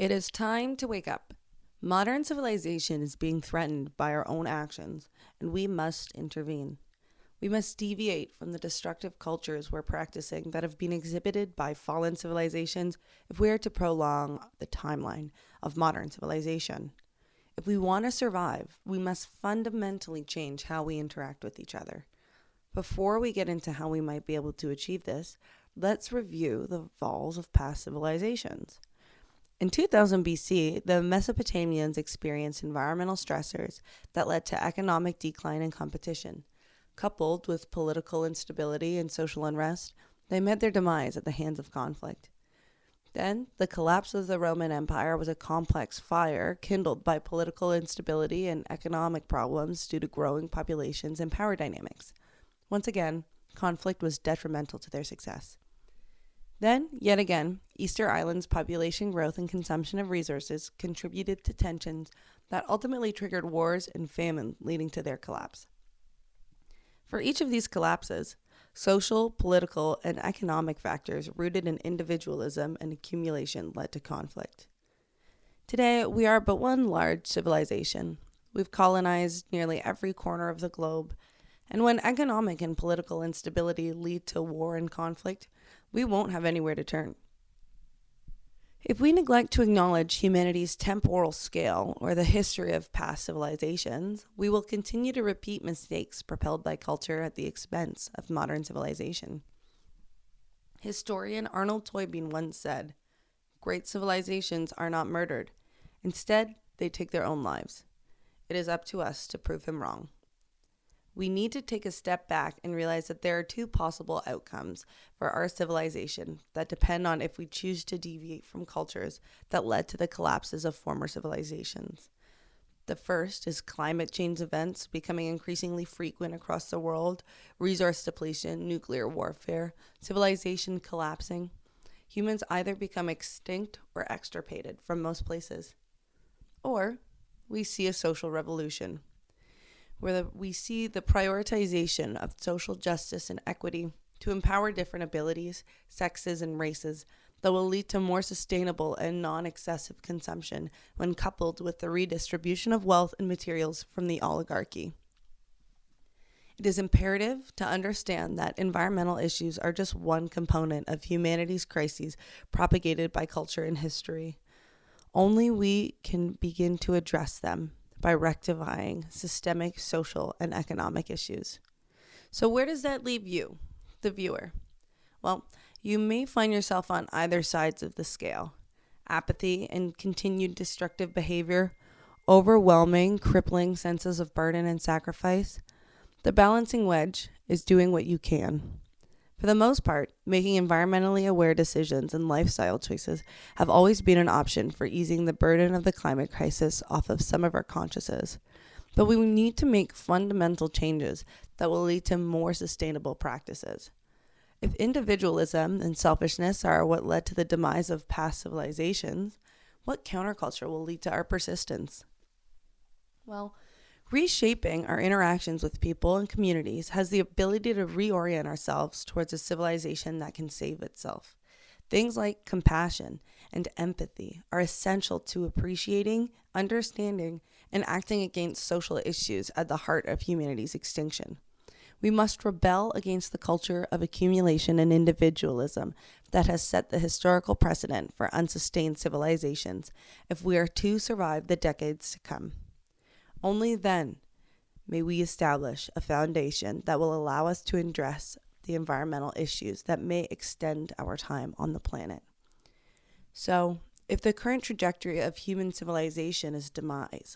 It is time to wake up. Modern civilization is being threatened by our own actions, and we must intervene. We must deviate from the destructive cultures we're practicing that have been exhibited by fallen civilizations if we are to prolong the timeline of modern civilization. If we want to survive, we must fundamentally change how we interact with each other. Before we get into how we might be able to achieve this, let's review the falls of past civilizations. In 2000 BC, the Mesopotamians experienced environmental stressors that led to economic decline and competition. Coupled with political instability and social unrest, they met their demise at the hands of conflict. Then, the collapse of the Roman Empire was a complex fire kindled by political instability and economic problems due to growing populations and power dynamics. Once again, conflict was detrimental to their success. Then, yet again, Easter Island's population growth and consumption of resources contributed to tensions that ultimately triggered wars and famine, leading to their collapse. For each of these collapses, social, political, and economic factors rooted in individualism and accumulation led to conflict. Today, we are but one large civilization. We've colonized nearly every corner of the globe, and when economic and political instability lead to war and conflict, we won't have anywhere to turn. If we neglect to acknowledge humanity's temporal scale or the history of past civilizations, we will continue to repeat mistakes propelled by culture at the expense of modern civilization. Historian Arnold Toynbee once said, "Great civilizations are not murdered. Instead, they take their own lives. It is up to us to prove him wrong." We need to take a step back and realize that there are two possible outcomes for our civilization that depend on if we choose to deviate from cultures that led to the collapses of former civilizations. The first is climate change events becoming increasingly frequent across the world, resource depletion, nuclear warfare, civilization collapsing. Humans either become extinct or extirpated from most places. Or we see a social revolution where we see the prioritization of social justice and equity to empower different abilities, sexes, and races that will lead to more sustainable and non-excessive consumption when coupled with the redistribution of wealth and materials from the oligarchy. It is imperative to understand that environmental issues are just one component of humanity's crises propagated by culture and history. Only we can begin to address them by rectifying systemic, social, and economic issues. So where does that leave you, the viewer? Well, you may find yourself on either sides of the scale. Apathy and continued destructive behavior, overwhelming, crippling senses of burden and sacrifice. The balancing wedge is doing what you can. For the most part, making environmentally aware decisions and lifestyle choices have always been an option for easing the burden of the climate crisis off of some of our consciences. But we need to make fundamental changes that will lead to more sustainable practices. If individualism and selfishness are what led to the demise of past civilizations, what counterculture will lead to our persistence? Well, reshaping our interactions with people and communities has the ability to reorient ourselves towards a civilization that can save itself. Things like compassion and empathy are essential to appreciating, understanding, and acting against social issues at the heart of humanity's extinction. We must rebel against the culture of accumulation and individualism that has set the historical precedent for unsustained civilizations if we are to survive the decades to come. Only then may we establish a foundation that will allow us to address the environmental issues that may extend our time on the planet. So, if the current trajectory of human civilization is demise,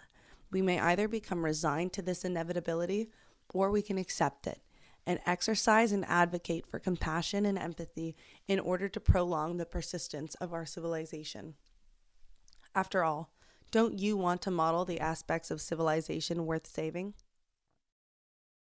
we may either become resigned to this inevitability or we can accept it and exercise and advocate for compassion and empathy in order to prolong the persistence of our civilization. After all, don't you want to model the aspects of civilization worth saving?